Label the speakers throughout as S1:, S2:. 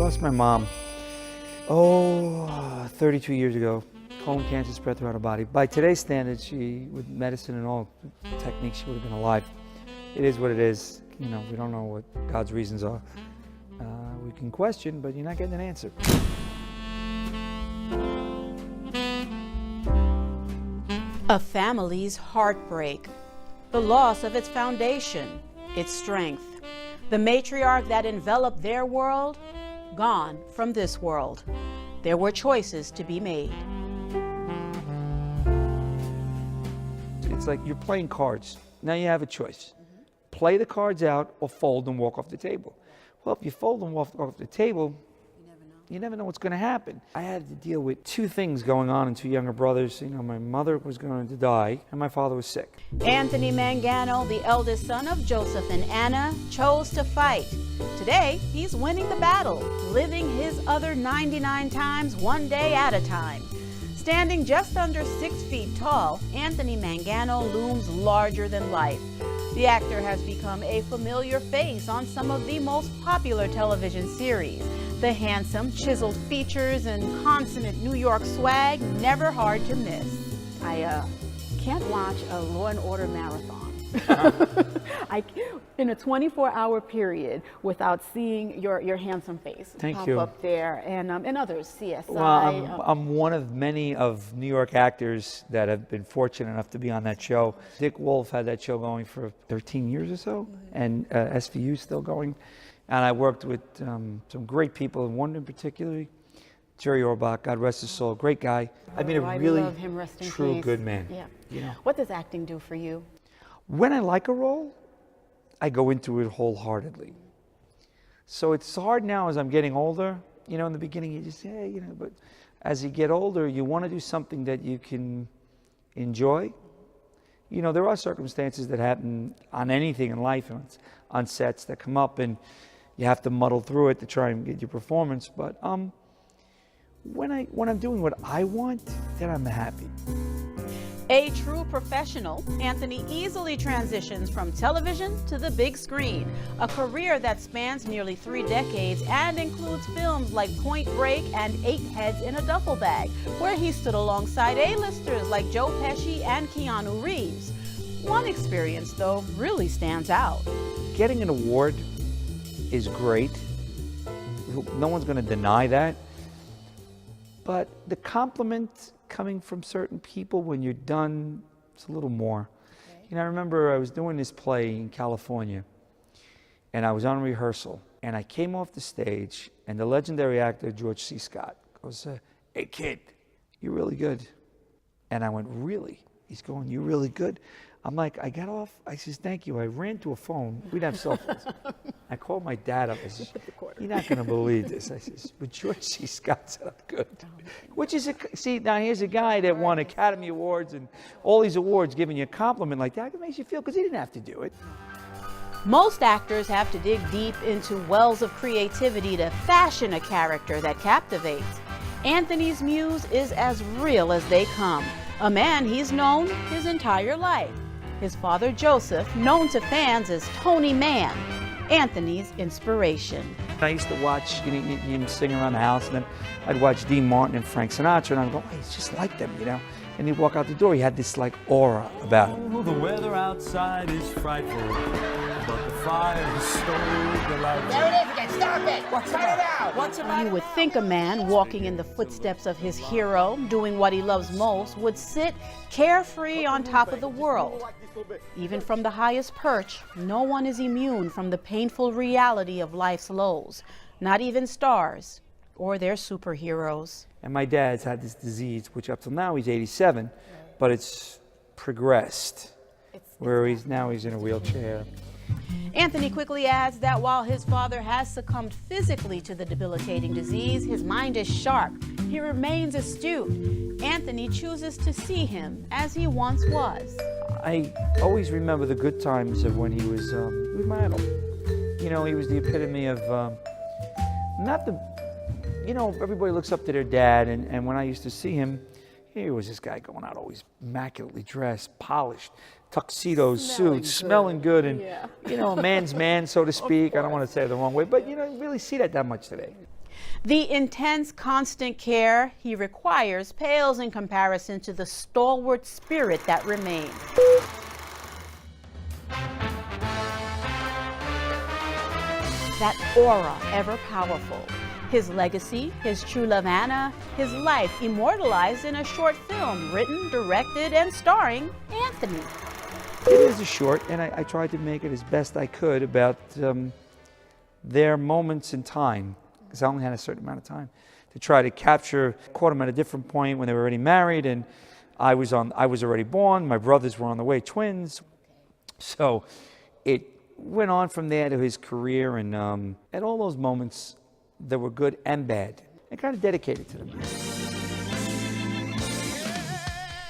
S1: lost my mom, 32 years ago. Colon cancer spread throughout her body. By today's standards, she, with medicine and all techniques, she would have been alive. It is what it is. You know, we don't know what God's reasons are. We can question, but you're not getting an answer.
S2: A family's heartbreak, the loss of its foundation, its strength. The matriarch that enveloped their world, gone from this world. There were choices to be made.
S1: It's like you're playing cards. Now you have a choice. Play the cards out or fold and walk off the table. Well, if you fold and walk off the table, you never know what's going to happen. I had to deal with two things going on and two younger brothers. You know, my mother was going to die and my father was sick.
S2: Anthony Mangano, the eldest son of Joseph and Anna, chose to fight. Today, he's winning the battle, living his other 99 times one day at a time. Standing just under 6 feet tall, Anthony Mangano looms larger than life. The actor has become a familiar face on some of the most popular television series. The handsome, chiseled features and consummate New York swag, never hard to miss.
S3: I can't watch a Law and Order marathon in a 24-hour period without seeing your handsome face pop up there, and others, CSI.
S1: Well, I'm one of many of New York actors that have been fortunate enough to be on that show. Dick Wolf had that show going for 13 years or so, and SVU is still going. And I worked with some great people, and one in particular, Jerry Orbach, God rest his soul, great guy. I mean, a really true good man.
S3: Yeah.
S1: You know?
S3: What does acting do for you?
S1: When I like a role, I go into it wholeheartedly. So it's hard now as I'm getting older. You know, in the beginning you just say, you know, but as you get older, you want to do something that you can enjoy. You know, there are circumstances that happen on anything in life, on sets that come up, and you have to muddle through it to try and get your performance. But when I'm doing what I want, then I'm happy.
S2: A true professional, Anthony easily transitions from television to the big screen, a career that spans nearly 3 decades and includes films like Point Break and 8 Heads in a Duffel Bag, where he stood alongside A-listers like Joe Pesci and Keanu Reeves. One experience, though, really stands out.
S1: Getting an award is great. No one's going to deny that. But the compliment coming from certain people when you're done, it's a little more. Okay. You know, I remember I was doing this play in California, and I was on rehearsal, and I came off the stage, and the legendary actor George C. Scott goes, "Hey kid, you're really good." And I went, "Really?" He's going, "You're really good." I'm like, I got off, I says, "Thank you." I ran to a phone. We didn't have cell phones. I called my dad up. I says, "You're not going to believe this." I says, "But George C. Scott said I'm good." Which is, see, now here's a guy that won Academy Awards and all these awards giving you a compliment like that. It makes you feel, because he didn't have to do it.
S2: Most actors have to dig deep into wells of creativity to fashion a character that captivates. Anthony's muse is as real as they come, a man he's known his entire life. His father, Joseph, known to fans as Tony Man, Anthony's inspiration.
S1: I used to watch him sing around the house, and then I'd watch Dean Martin and Frank Sinatra, and I'd go, "Hey, he's just like them, you know?" And he'd walk out the door, he had this like aura about him.
S4: Oh, the weather outside is frightful, but the fire is so delightful.
S5: There it is again, stop it! Cut it out!
S2: What's about You would think a man walking in the footsteps of his hero, doing what he loves most, would sit carefree on top of the world. Even from the highest perch, no one is immune from the painful reality of life's lows, not even stars or their superheroes.
S1: And my dad's had this disease, which up till now he's 87, but it's progressed, where he's in a wheelchair.
S2: Anthony quickly adds that while his father has succumbed physically to the debilitating disease, his mind is sharp. He remains astute. Anthony chooses to see him as he once was.
S1: I always remember the good times of when he was my idol. You know, he was the epitome of, you know, everybody looks up to their dad, and when I used to see him, here was this guy going out always immaculately dressed, polished, tuxedos, suits, smelling good, and, you know, a man's man, so to speak. I don't want to say it the wrong way, but you don't really see that much today.
S2: The intense, constant care he requires pales in comparison to the stalwart spirit that remains. That aura ever powerful. His legacy, his true love Anna, his life immortalized in a short film written, directed, and starring Anthony.
S1: It is a short, and I tried to make it as best I could about their moments in time, because I only had a certain amount of time to try to capture. Caught them at a different point when they were already married, and I was already born. My brothers were on the way, twins. So it went on from there to his career, and at all those moments that were good and bad, and kind of dedicated to them.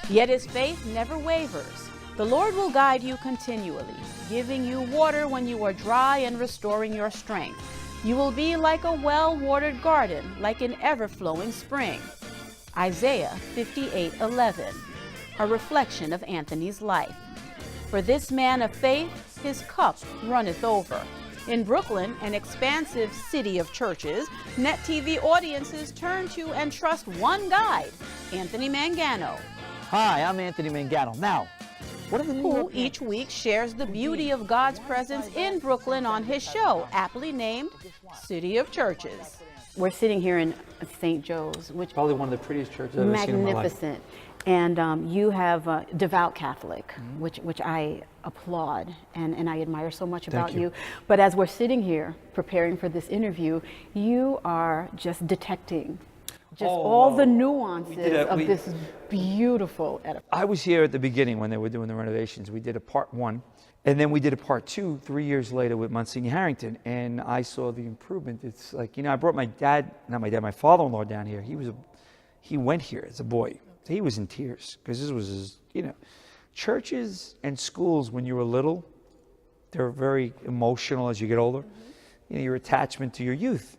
S2: Yet his faith never wavers. The Lord will guide you continually, giving you water when you are dry and restoring your strength. You will be like a well-watered garden, like an ever-flowing spring. Isaiah 58:11, a reflection of Anthony's life. For this man of faith, his cup runneth over. In Brooklyn, an expansive city of churches, Net TV audiences turn to and trust one guide, Anthony Mangano.
S6: Hi, I'm Anthony Mangano. Now, what are the
S2: who each week shares the beauty of God's presence in Brooklyn on his show, aptly named City of Churches.
S3: We're sitting here in St. Joe's, which
S1: Probably one of the prettiest churches I've ever seen in my life.
S3: magnificent. And you have a devout Catholic, which I applaud and I admire so much about you. But as we're sitting here preparing for this interview, you are just detecting all the nuances of this beautiful edifice.
S1: I was here at the beginning when they were doing the renovations. We did a part 1, and then we did a part 2 3 years later with Monsignor Harrington, and I saw the improvement. It's like, I brought my father-in-law down here. He went here as a boy. He was in tears because this was his, churches and schools when you were little, they're very emotional as you get older. Your attachment to your youth.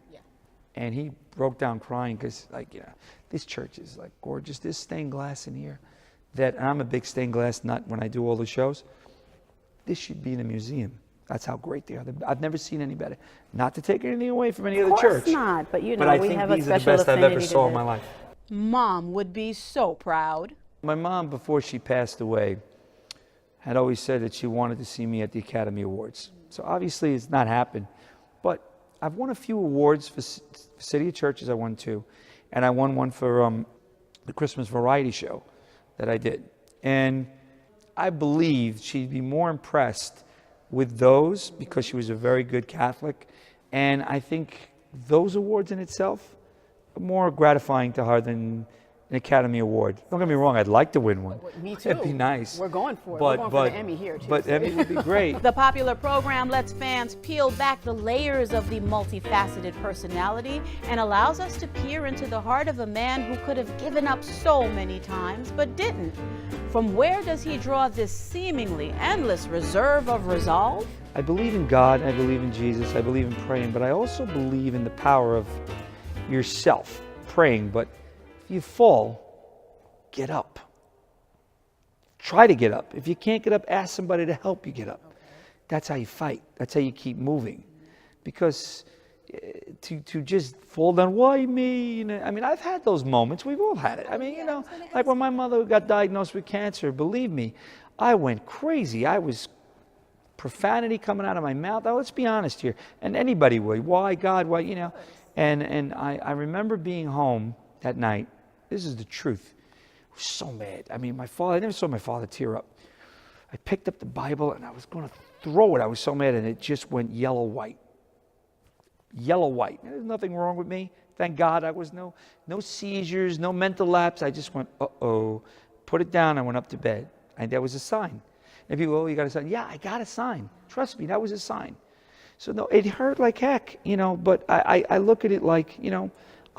S1: And he broke down crying because, this church is gorgeous. There's stained glass in here. And I'm a big stained glass nut when I do all the shows. This should be in a museum. That's how great they are. I've never seen any better. Not to take anything away from any other church.
S3: Of course not, but
S1: I
S3: we
S1: think
S3: have a
S1: these are the
S3: special
S1: best I've ever saw in my life.
S2: Mom would be so proud.
S1: My mom, before she passed away, had always said that she wanted to see me at the Academy Awards. So obviously it's not happened, but I've won a few awards for City of Churches. I won 2, and I won one for the Christmas variety show that I did. And I believe she'd be more impressed with those because she was a very good Catholic. And I think those awards in itself are more gratifying to her than an Academy Award. Don't get me wrong, I'd like to win one.
S3: Me too.
S1: It'd be nice.
S3: We're going for it. We're going for the Emmy here, too.
S1: But Emmy would be great.
S2: The popular program lets fans peel back the layers of the multifaceted personality and allows us to peer into the heart of a man who could have given up so many times but didn't. From where does he draw this seemingly endless reserve of resolve?
S1: I believe in God, I believe in Jesus, I believe in praying, but I also believe in the power of yourself praying. But if you fall, get up. Try to get up. If you can't get up, ask somebody to help you get up. That's how you fight. That's how you keep moving. Because to just fall down, why me? I've had those moments. We've all had it. Like when my mother got diagnosed with cancer, believe me, I went crazy. I was profanity coming out of my mouth. Oh, let's be honest here. And anybody would. Why, God? Why, And I remember being home that night. This is the truth. I was so mad. I never saw my father tear up. I picked up the Bible and I was going to throw it. I was so mad, and it just went yellow-white. Yellow-white. There's nothing wrong with me. Thank God. I was no seizures, no mental lapse. I just went, uh-oh. Put it down. I went up to bed. And that was a sign. And people, you got a sign? Yeah, I got a sign. Trust me, that was a sign. So no, it hurt like heck, but I look at it like,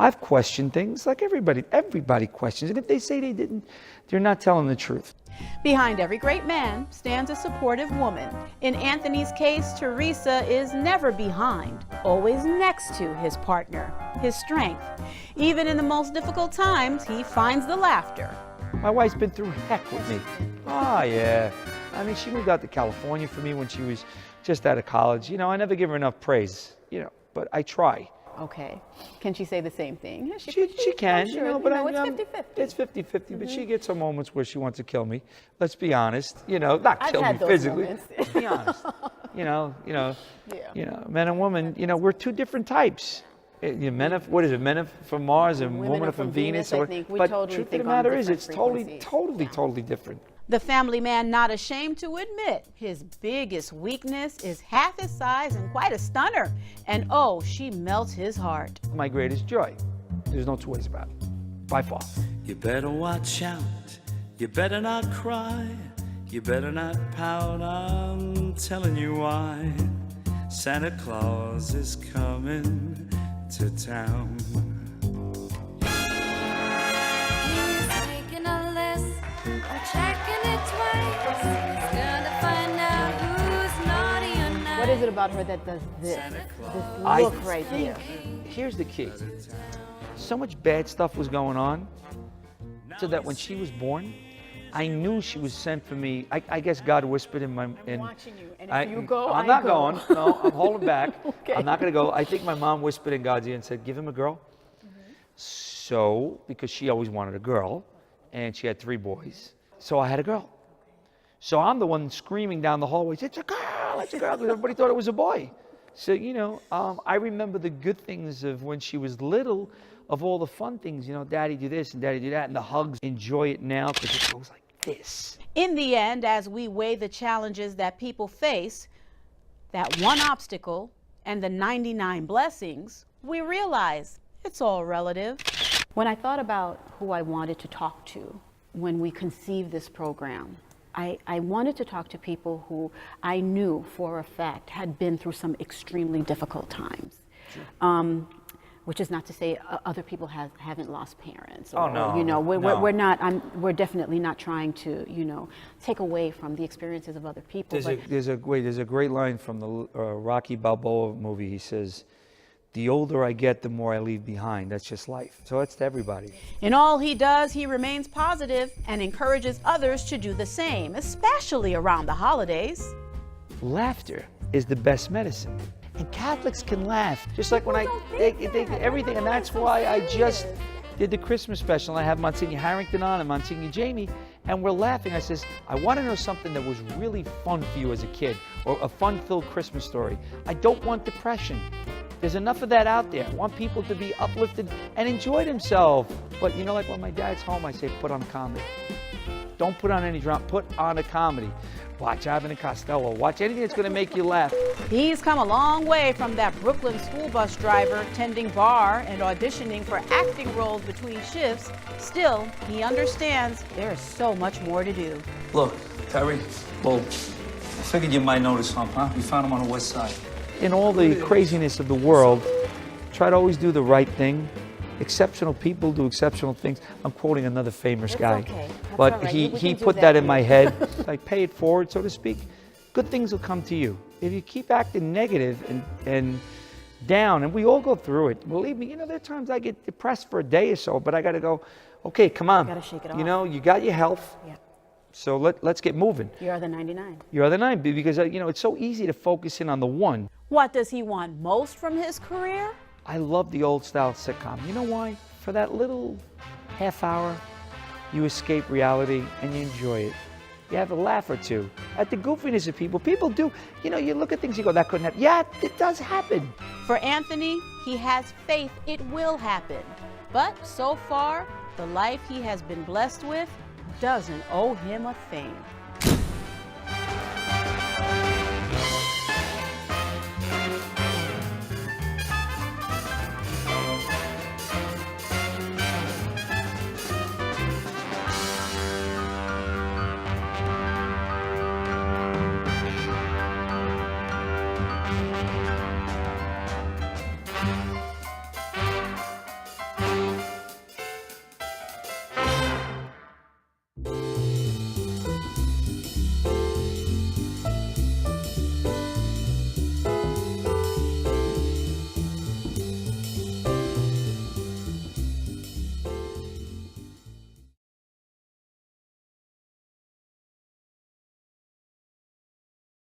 S1: I've questioned things like everybody questions. And if they say they didn't, they're not telling the truth.
S2: Behind every great man stands a supportive woman. In Anthony's case, Teresa is never behind, always next to his partner, his strength. Even in the most difficult times, he finds the laughter.
S1: My wife's been through heck with me. Oh, yeah. She moved out to California for me when she was just out of college. I never give her enough praise, but I try.
S3: Okay. Can she say the same thing?
S1: She can,
S3: I'm
S1: you know, but
S3: it's
S1: I'm-
S3: 50-50.
S1: It's 50-50, but she gets some moments where she wants to kill me. Let's be honest, you know, not
S3: I've
S1: kill me
S3: had those
S1: physically.
S3: moments.
S1: Let's be honest.
S3: Yeah.
S1: You know, men and women, you know, we're two different types. Men are, what is it? Men are from Mars and women are from Venus.
S3: I think. We
S1: but
S3: totally
S1: truth of
S3: think
S1: the
S3: on
S1: matter is,
S3: different
S1: it's totally,
S3: frequencies.
S1: totally different.
S2: The family man not ashamed to admit his biggest weakness is half his size and quite a stunner. And oh, she melts his heart.
S1: My greatest joy. There's no two ways about it, by far.
S4: You better watch out. You better not cry. You better not pout. I'm telling you why. Santa Claus is coming to town.
S7: He's making a list and checking it twice. He's gonna find out who's naughty or nice.
S3: What is it about her that does this? This
S1: I
S3: look right
S1: think,
S3: there.
S1: here's the key. So much bad stuff was going on, so that when she was born, I knew she was sent for me. I guess God whispered in my.
S3: I'm watching you, and if you go,
S1: I'm
S3: I
S1: not
S3: go.
S1: going. No, I'm holding back.
S3: Okay.
S1: I'm not going to go. I think my mom whispered in God's ear and said, "Give him a girl." So, because she always wanted a girl, and she had 3 boys, so I had a girl. So I'm the one screaming down the hallways, "It's a girl! It's a girl!" Because everybody thought it was a boy. So you know, I remember the good things of when she was little. Of all the fun things, you know, Daddy do this and Daddy do that, and the hugs. Enjoy it now because it goes like this.
S2: In the end, as we weigh the challenges that people face, that one obstacle and the 99 blessings, we realize it's all relative.
S3: When I thought about who I wanted to talk to when we conceived this program, I wanted to talk to people who I knew for a fact had been through some extremely difficult times. Sure. Which is not to say other people haven't lost parents. Or,
S1: no,
S3: you know,
S1: no.
S3: we're not. We're definitely not trying to, you know, take away from the experiences of other people.
S1: There's a great line from the Rocky Balboa movie. He says, "The older I get, the more I leave behind." That's just life. So that's to everybody.
S2: In all he does, he remains positive and encourages others to do the same, especially around the holidays.
S1: Laughter is the best medicine. And Catholics can laugh, just like when they everything, and that's why I just did the Christmas special. I have Monsignor Harrington on and Monsignor Jamie, and we're laughing. I says, I want to know something that was really fun for you as a kid, or a fun-filled Christmas story. I don't want depression. There's enough of that out there. I want people to be uplifted and enjoy themselves. But you know, like when my dad's home, I say, put on comedy. Don't put on any drama, put on a comedy. Watch Abbott and Costello, watch anything that's gonna make you laugh.
S2: He's come a long way from that Brooklyn school bus driver tending bar and auditioning for acting roles between shifts. Still, he understands there is so much more to do.
S8: Look, Terry, well, I figured you might notice something, huh? We found him on the west side.
S1: In all the craziness of the world, try to always do the right thing. Exceptional people do exceptional things. I'm quoting another famous guy.
S3: okay. That's
S1: But
S3: all right.
S1: he
S3: We can do
S1: put
S3: that
S1: that in
S3: here.
S1: my head. Like, pay it forward, so to speak. Good things will come to you. If you keep acting negative and down, and we all go through it. Believe me, you know, there are times I get depressed for a day or so, but I got to go, okay, come on.
S3: Gotta shake it
S1: You
S3: off.
S1: know, you got your health,
S3: Yeah.
S1: so let's get moving.
S3: You are the 99.
S1: You're the 9, because, you know, it's so easy to focus in on the 1.
S2: What does he want most from his career?
S1: I love the old style sitcom. You know why? For that little half hour, you escape reality and you enjoy it. You have a laugh or two at the goofiness of people. People do, you know, you look at things, you go, that couldn't happen. Yeah, it does happen.
S2: For Anthony, he has faith it will happen. But so far, the life he has been blessed with doesn't owe him a thing.